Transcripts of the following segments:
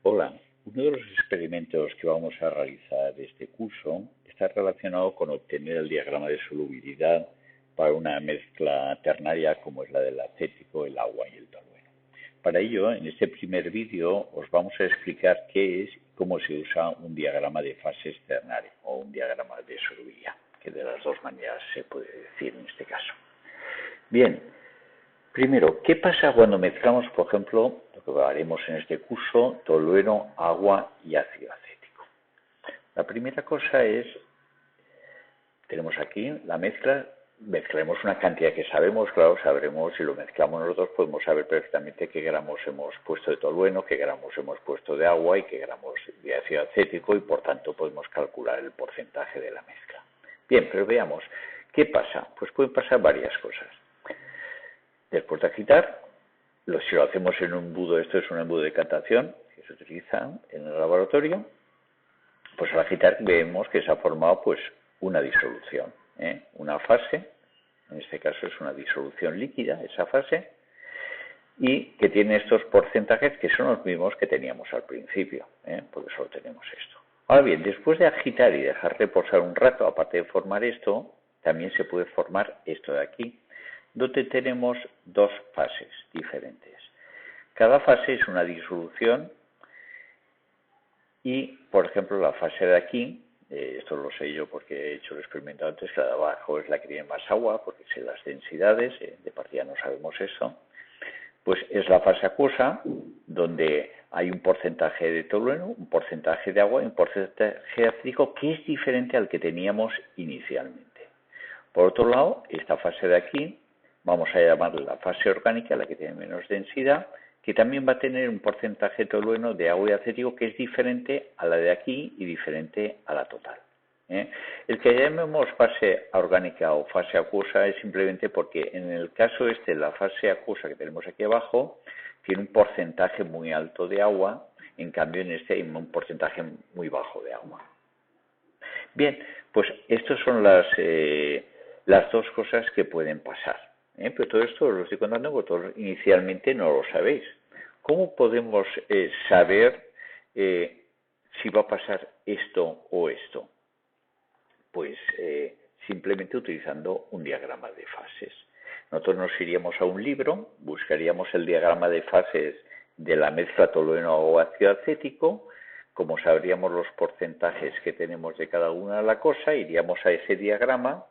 Hola, uno de los experimentos que vamos a realizar de este curso está relacionado con obtener el diagrama de solubilidad para una mezcla ternaria como es la del acético, el agua y el tolueno. Para ello, en este primer vídeo os vamos a explicar qué es y cómo se usa un diagrama de fases ternario o un diagrama de solubilidad, que de las dos maneras se puede decir en este caso. Bien. Primero, ¿qué pasa cuando mezclamos, por ejemplo, lo que haremos en este curso, tolueno, agua y ácido acético? La primera cosa es, tenemos aquí la mezcla, mezclaremos una cantidad que sabemos, claro, sabremos, si lo mezclamos nosotros podemos saber perfectamente qué gramos hemos puesto de tolueno, qué gramos hemos puesto de agua y qué gramos de ácido acético y por tanto podemos calcular el porcentaje de la mezcla. Bien, pero veamos, ¿qué pasa? Pues pueden pasar varias cosas. Después de agitar, si lo hacemos en un embudo, esto es un embudo de catación que se utiliza en el laboratorio, pues al agitar vemos que se ha formado pues una disolución, una fase, en este caso es una disolución líquida, esa fase, y que tiene estos porcentajes que son los mismos que teníamos al principio, porque solo tenemos esto. Ahora bien, después de agitar y dejar reposar un rato, aparte de formar esto, también se puede formar esto de aquí, donde tenemos dos fases diferentes. Cada fase es una disolución y, por ejemplo, la fase de aquí, esto lo sé yo porque he hecho el experimento antes, que la de abajo es la que tiene más agua, porque sé las densidades, de partida no sabemos eso, pues es la fase acuosa, donde hay un porcentaje de tolueno, un porcentaje de agua y un porcentaje de acético que es diferente al que teníamos inicialmente. Por otro lado, esta fase de aquí, vamos a llamarla la fase orgánica, la que tiene menos densidad, que también va a tener un porcentaje de tolueno de agua y acético que es diferente a la de aquí y diferente a la total. El que llamemos fase orgánica o fase acuosa es simplemente porque en el caso la fase acuosa que tenemos aquí abajo, tiene un porcentaje muy alto de agua, en cambio en este hay un porcentaje muy bajo de agua. Bien, pues estas son las dos cosas que pueden pasar. Pero todo esto os lo estoy contando porque todos inicialmente no lo sabéis. ¿Cómo podemos saber si va a pasar esto o esto? Pues simplemente utilizando un diagrama de fases. Nosotros nos iríamos a un libro, buscaríamos el diagrama de fases de la mezcla tolueno o ácido acético. Como sabríamos los porcentajes que tenemos de cada una de la cosa, iríamos a ese diagrama,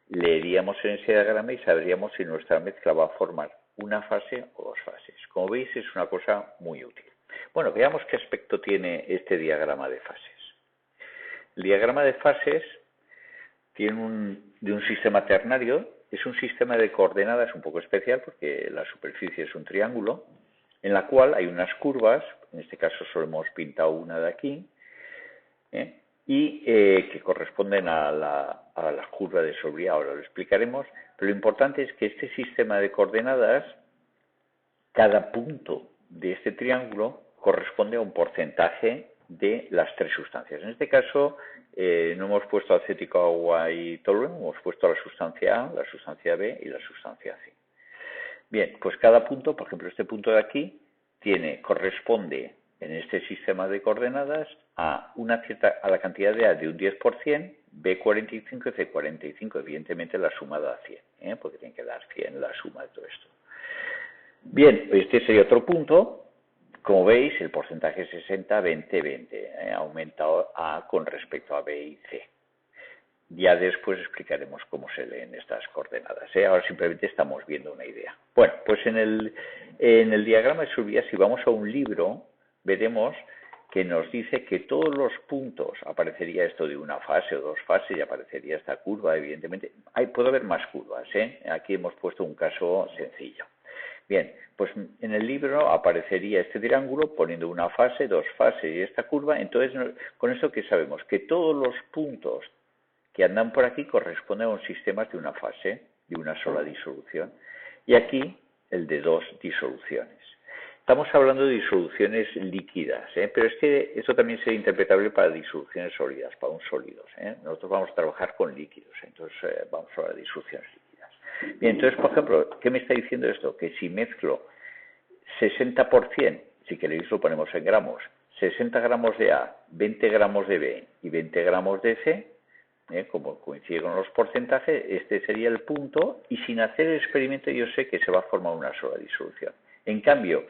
leeríamos en ese diagrama y sabríamos si nuestra mezcla va a formar una fase o dos fases. Como veis, es una cosa muy útil. Bueno, veamos qué aspecto tiene este diagrama de fases. El diagrama de fases tiene de un sistema ternario, es un sistema de coordenadas un poco especial porque la superficie es un triángulo, en la cual hay unas curvas, en este caso solo hemos pintado una de aquí, y que corresponden a la curva de solubilidad, ahora lo explicaremos, pero lo importante es que este sistema de coordenadas, cada punto de este triángulo corresponde a un porcentaje de las tres sustancias. En este caso no hemos puesto acético, agua y tolueno, hemos puesto la sustancia A, la sustancia B y la sustancia C. Bien, pues cada punto, por ejemplo este punto de aquí, corresponde en este sistema de coordenadas a la cantidad de A de un 10%, B 45 y C 45, evidentemente la suma da 100, porque tiene que dar 100 la suma de todo esto. Bien, este sería otro punto. Como veis, el porcentaje es 60, 20, 20. Ha aumentado A con respecto a B y C. Ya después explicaremos cómo se leen estas coordenadas. Ahora simplemente estamos viendo una idea. Bueno, pues en el diagrama de solubilidad, si vamos a un libro, veremos que nos dice que todos los puntos, aparecería esto de una fase o dos fases y aparecería esta curva, evidentemente. Puede haber más curvas, Aquí hemos puesto un caso sencillo. Bien, pues en el libro aparecería este triángulo poniendo una fase, dos fases y esta curva. Entonces, con esto que sabemos que todos los puntos que andan por aquí corresponden a un sistema de una fase, de una sola disolución. Y aquí el de dos disoluciones. Estamos hablando de disoluciones líquidas, pero es que esto también sería interpretable para disoluciones sólidas, para un sólidos. Nosotros vamos a trabajar con líquidos, entonces vamos a hablar de disoluciones líquidas. Bien, entonces, por ejemplo, ¿qué me está diciendo esto? Que si mezclo 60%, si queréis lo ponemos en gramos, 60 gramos de A, 20 gramos de B y 20 gramos de C, como coincide con los porcentajes, este sería el punto, y sin hacer el experimento yo sé que se va a formar una sola disolución. En cambio,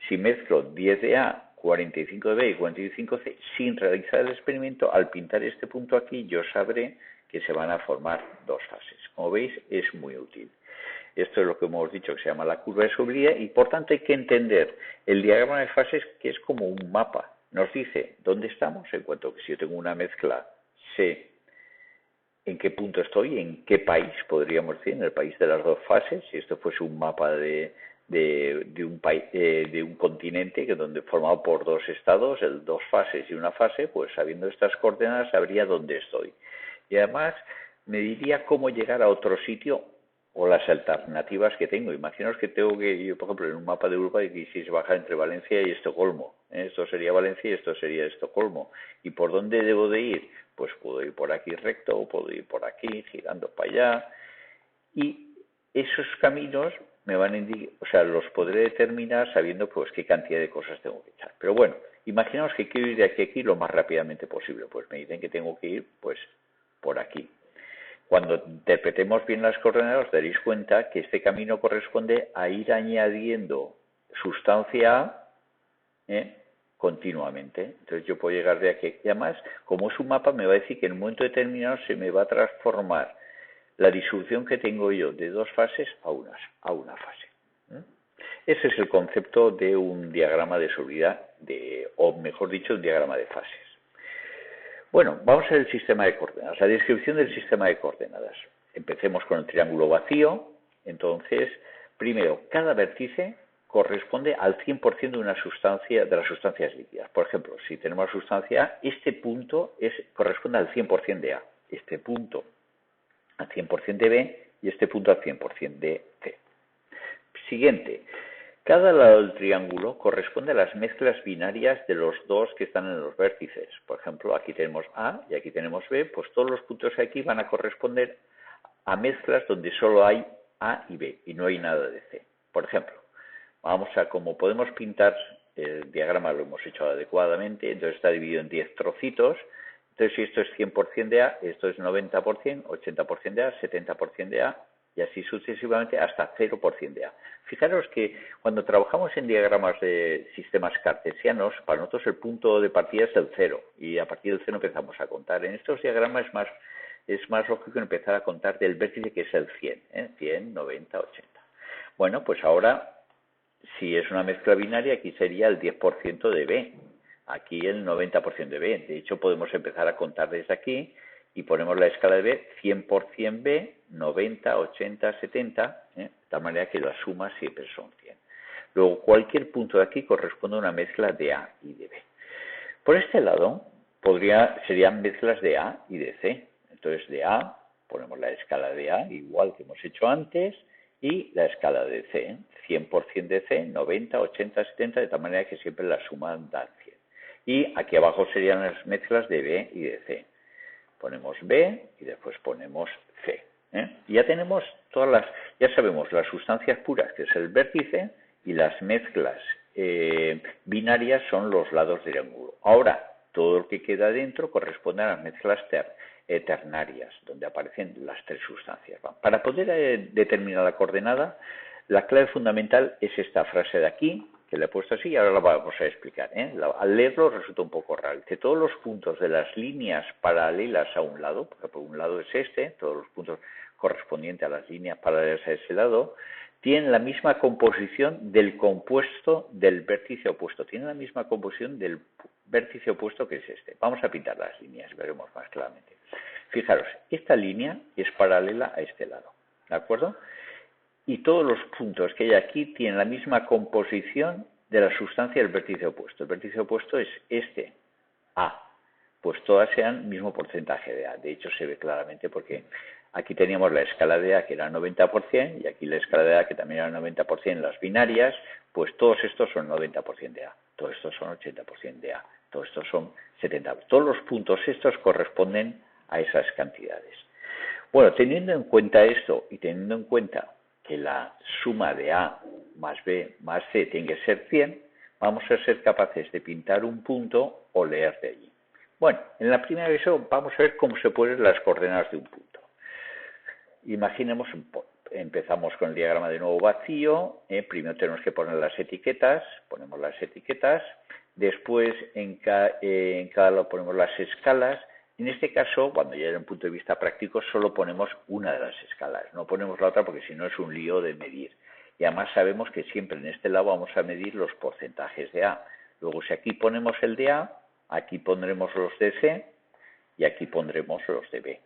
si mezclo 10 de A, 45 de B y 45 de C, sin realizar el experimento, al pintar este punto aquí, yo sabré que se van a formar dos fases. Como veis, es muy útil. Esto es lo que hemos dicho que se llama la curva de solubilidad, y por tanto hay que entender el diagrama de fases, que es como un mapa. Nos dice dónde estamos, en cuanto que si yo tengo una mezcla, sé en qué punto estoy, en qué país, podríamos decir, en el país de las dos fases. Si esto fuese un mapa de un continente donde formado por dos estados, dos fases y una fase, pues sabiendo estas coordenadas sabría dónde estoy. Y además me diría cómo llegar a otro sitio o las alternativas que tengo. Imaginaos que tengo que ir, por ejemplo, en un mapa de Europa y quisiese bajar entre Valencia y Estocolmo. Esto sería Valencia y esto sería Estocolmo. ¿Y por dónde debo de ir? Pues puedo ir por aquí recto o puedo ir por aquí, girando para allá. Y esos caminos me van a indicar, o sea, los podré determinar sabiendo pues qué cantidad de cosas tengo que echar. Pero bueno, imaginaos que quiero ir de aquí a aquí lo más rápidamente posible. Pues me dicen que tengo que ir pues por aquí. Cuando interpretemos bien las coordenadas, os daréis cuenta que este camino corresponde a ir añadiendo sustancia A continuamente. Entonces yo puedo llegar de aquí. Y además, como es un mapa, me va a decir que en un momento determinado se me va a transformar la disolución que tengo yo de dos fases a una fase. Ese es el concepto de un diagrama de solubilidad, o mejor dicho, un diagrama de fases. Bueno, vamos a ver el sistema de coordenadas, la descripción del sistema de coordenadas. Empecemos con el triángulo vacío. Entonces, primero, cada vértice corresponde al 100% de una sustancia, de las sustancias líquidas. Por ejemplo, si tenemos la sustancia A, este punto corresponde al 100% de A, este punto al 100% de B y este punto al 100% de C. Siguiente. Cada lado del triángulo corresponde a las mezclas binarias de los dos que están en los vértices. Por ejemplo, aquí tenemos A y aquí tenemos B, pues todos los puntos aquí van a corresponder a mezclas donde solo hay A y B y no hay nada de C. Por ejemplo, como podemos pintar el diagrama, lo hemos hecho adecuadamente, entonces está dividido en 10 trocitos. Entonces, si esto es 100% de A, esto es 90%, 80% de A, 70% de A, y así sucesivamente hasta 0% de A. Fijaros que cuando trabajamos en diagramas de sistemas cartesianos, para nosotros el punto de partida es el 0, y a partir del 0 empezamos a contar. En estos diagramas es más lógico empezar a contar del vértice, que es el 100, 100, 90, 80. Bueno, pues ahora, si es una mezcla binaria, aquí sería el 10% de B, aquí el 90% de B. De hecho, podemos empezar a contar desde aquí y ponemos la escala de B, 100% B, 90, 80, 70, de tal manera que las sumas siempre son 100. Luego, cualquier punto de aquí corresponde a una mezcla de A y de B. Por este lado, serían mezclas de A y de C. Entonces, de A, ponemos la escala de A, igual que hemos hecho antes, y la escala de C, 100% de C, 90, 80, 70, de tal manera que siempre la suma da 100. Y aquí abajo serían las mezclas de B y de C. Ponemos B y después ponemos C. Y ya tenemos ya sabemos las sustancias puras, que es el vértice, y las mezclas binarias son los lados del ángulo. Ahora, todo lo que queda dentro corresponde a las mezclas ternarias, donde aparecen las tres sustancias. Para poder determinar la coordenada, la clave fundamental es esta frase de aquí, que le he puesto así y ahora la vamos a explicar. Al leerlo resulta un poco raro. Que todos los puntos de las líneas paralelas a un lado, porque por un lado es todos los puntos correspondientes a las líneas paralelas a ese lado, tienen la misma composición del compuesto del vértice opuesto. Tienen la misma composición del vértice opuesto, que es este. Vamos a pintar las líneas y veremos más claramente. Fijaros, esta línea es paralela a este lado, ¿de acuerdo? Y todos los puntos que hay aquí tienen la misma composición de la sustancia del vértice opuesto. El vértice opuesto es este, A. Pues todas sean el mismo porcentaje de A. De hecho, se ve claramente porque aquí teníamos la escala de A, que era 90%, y aquí la escala de A, que también era 90% en las binarias. Pues todos estos son 90% de A. Todos estos son 80% de A. Todos estos son 70%. Todos los puntos estos corresponden a esas cantidades. Bueno, teniendo en cuenta esto y teniendo en cuenta que la suma de A más B más C tiene que ser 100, vamos a ser capaces de pintar un punto o leer de allí. Bueno, en la primera visión vamos a ver cómo se ponen las coordenadas de un punto. Imaginemos, empezamos con el diagrama de nuevo vacío, primero tenemos que poner las etiquetas, ponemos las etiquetas, después en cada lado ponemos las escalas. En este caso, cuando ya era un punto de vista práctico, solo ponemos una de las escalas, no ponemos la otra porque si no es un lío de medir. Y además sabemos que siempre en este lado vamos a medir los porcentajes de A. Luego, si aquí ponemos el de A, aquí pondremos los de C y aquí pondremos los de B.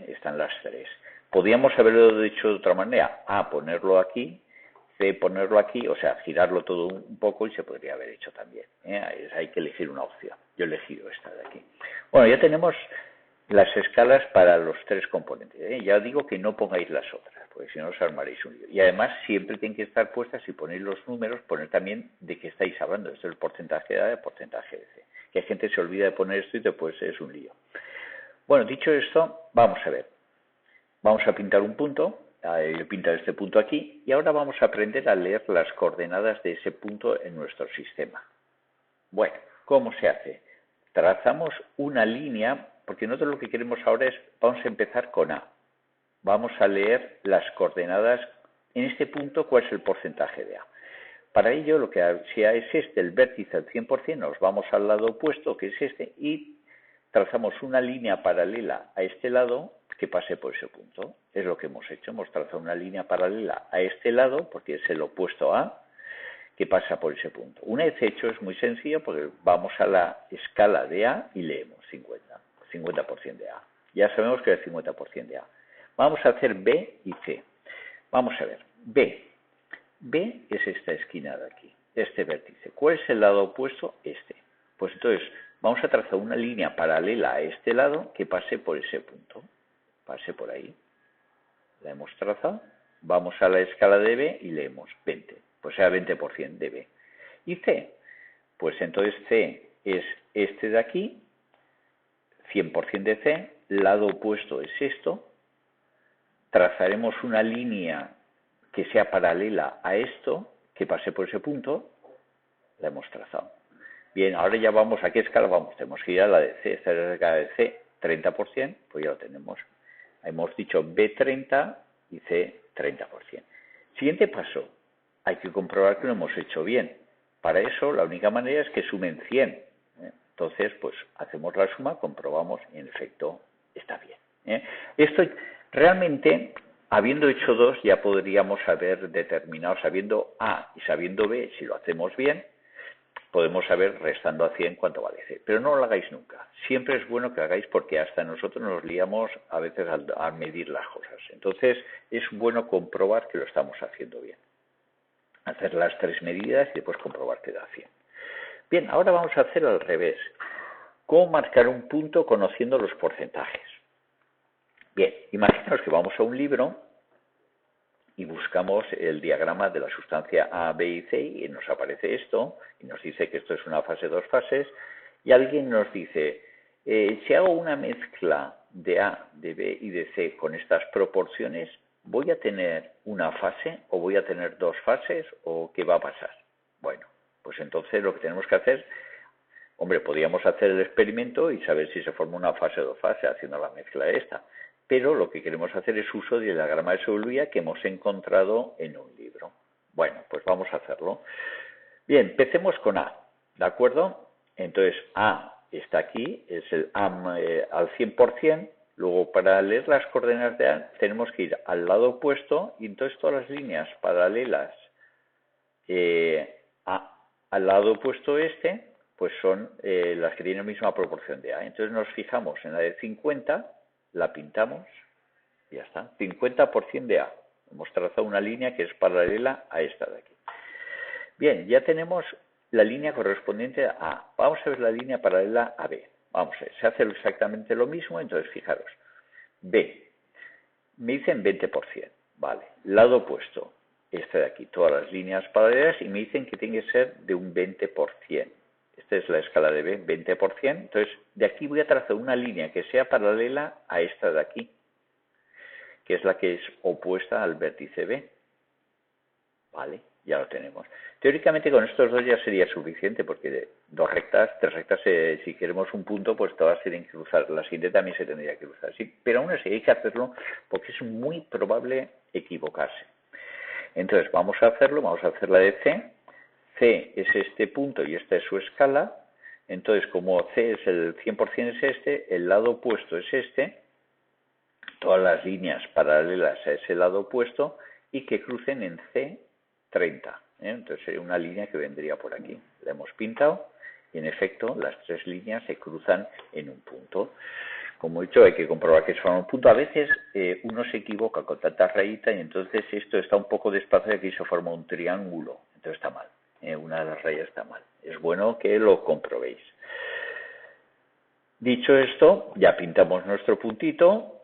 Están las tres. Podríamos haberlo hecho de otra manera. A, ponerlo aquí, C, ponerlo aquí, o sea, girarlo todo un poco y se podría haber hecho también. Hay que elegir una opción. Yo he elegido esta de aquí. Bueno, ya tenemos las escalas para los tres componentes. Ya digo que no pongáis las otras, porque si no os armaréis un lío. Y además siempre tienen que estar puestas, si ponéis los números, poner también de qué estáis hablando. Esto es el porcentaje de A y el porcentaje de C. Que hay gente que se olvida de poner esto y después es un lío. Bueno, dicho esto, vamos a ver. Vamos a pintar un punto. Yo pinto este punto aquí. Y ahora vamos a aprender a leer las coordenadas de ese punto en nuestro sistema. Bueno, ¿cómo se hace? Trazamos una línea, porque nosotros lo que queremos ahora es, vamos a empezar con A. Vamos a leer las coordenadas en este punto, cuál es el porcentaje de A. Para ello, lo que si A es este, el vértice al 100%, nos vamos al lado opuesto, que es este, y trazamos una línea paralela a este lado que pase por ese punto. Es lo que hemos hecho, hemos trazado una línea paralela a este lado, porque es el opuesto a A, que pasa por ese punto. Una vez hecho es muy sencillo porque vamos a la escala de A y leemos 50% de A. Ya sabemos que es el 50% de A. Vamos a hacer B y C. Vamos a ver, B. B es esta esquina de aquí, este vértice. ¿Cuál es el lado opuesto? Este. Pues entonces vamos a trazar una línea paralela a este lado que pase por ese punto. Pase por ahí. La hemos trazado. Vamos a la escala de B y leemos 20. Pues sea 20% de B. Y C, pues entonces C es este de aquí, 100% de C, lado opuesto es esto, trazaremos una línea que sea paralela a esto, que pase por ese punto, la hemos trazado. Bien, ahora ya vamos, ¿a qué escala vamos? Tenemos que ir a la de C, esta es la escala de C, 30%, pues ya lo tenemos. Hemos dicho B30 y C 30%. Siguiente paso, hay que comprobar que lo hemos hecho bien. Para eso, la única manera es que sumen 100. Entonces, pues hacemos la suma, comprobamos y en efecto está bien. Esto realmente, habiendo hecho dos, ya podríamos haber determinado, sabiendo A y sabiendo B, si lo hacemos bien, podemos saber restando a 100 cuánto vale C. Pero no lo hagáis nunca. Siempre es bueno que hagáis porque hasta nosotros nos liamos a veces a medir las cosas. Entonces, es bueno comprobar que lo estamos haciendo bien. Hacer las tres medidas y después comprobar que da 100. Bien, ahora vamos a hacer al revés. ¿Cómo marcar un punto conociendo los porcentajes? Bien, imaginaos que vamos a un libro y buscamos el diagrama de la sustancia A, B y C y nos aparece esto y nos dice que esto es una fase, dos fases y alguien nos dice, si hago una mezcla de A, de B y de C con estas proporciones, ¿voy a tener una fase o voy a tener dos fases o qué va a pasar? Bueno, pues entonces lo que tenemos que hacer, hombre, podríamos hacer el experimento y saber si se forma una fase o dos fases haciendo la mezcla de esta. Pero lo que queremos hacer es uso del diagrama de Sobolev que hemos encontrado en un libro. Bueno, pues vamos a hacerlo. Bien, empecemos con A, ¿de acuerdo? Entonces, A está aquí, es el A al 100%. Luego, para leer las coordenadas de A, tenemos que ir al lado opuesto y entonces todas las líneas paralelas al lado opuesto este, pues son las que tienen la misma proporción de A. Entonces nos fijamos en la de 50, la pintamos y ya está. 50% de A. Hemos trazado una línea que es paralela a esta de aquí. Bien, ya tenemos la línea correspondiente a A. Vamos a ver la línea paralela a B. Vamos a ver, se hace exactamente lo mismo, entonces fijaros. B, me dicen 20%, vale. Lado opuesto, este de aquí, todas las líneas paralelas y me dicen que tiene que ser de un 20%. Esta es la escala de B, 20%. Entonces, de aquí voy a trazar una línea que sea paralela a esta de aquí, que es la que es opuesta al vértice B. ¿Vale? ya lo tenemos. Teóricamente con estos dos ya sería suficiente, porque dos rectas, tres rectas, si queremos un punto, pues todas tienen que cruzar. La siguiente también se tendría que cruzar, sí, pero aún así hay que hacerlo porque es muy probable equivocarse. Entonces vamos a hacerlo, vamos a hacer la de C. C es este punto y esta es su escala. Entonces, como C es el 100% es este, el lado opuesto es este, todas las líneas paralelas a ese lado opuesto y que crucen en C30. Entonces sería una línea que vendría por aquí. La hemos pintado y en efecto las tres líneas se cruzan en un punto. Como he dicho, hay que comprobar que se forma un punto. A veces uno se equivoca con tantas rayitas y entonces esto está un poco despacio y aquí se forma un triángulo. Entonces está mal. Una de las rayas está mal. Es bueno que lo comprobéis. Dicho esto, ya pintamos nuestro puntito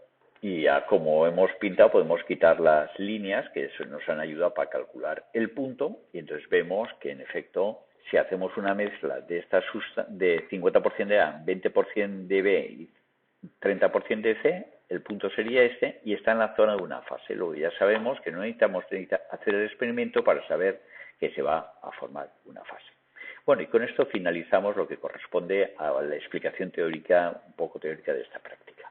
y ya como hemos pintado podemos quitar las líneas que eso nos han ayudado para calcular el punto y entonces vemos que en efecto si hacemos una mezcla de esta de 50% de A, 20% de B y 30% de C, el punto sería este y está en la zona de una fase. Luego ya sabemos que no necesitamos hacer el experimento para saber que se va a formar una fase. Bueno, y con esto finalizamos lo que corresponde a la explicación teórica, un poco teórica de esta práctica.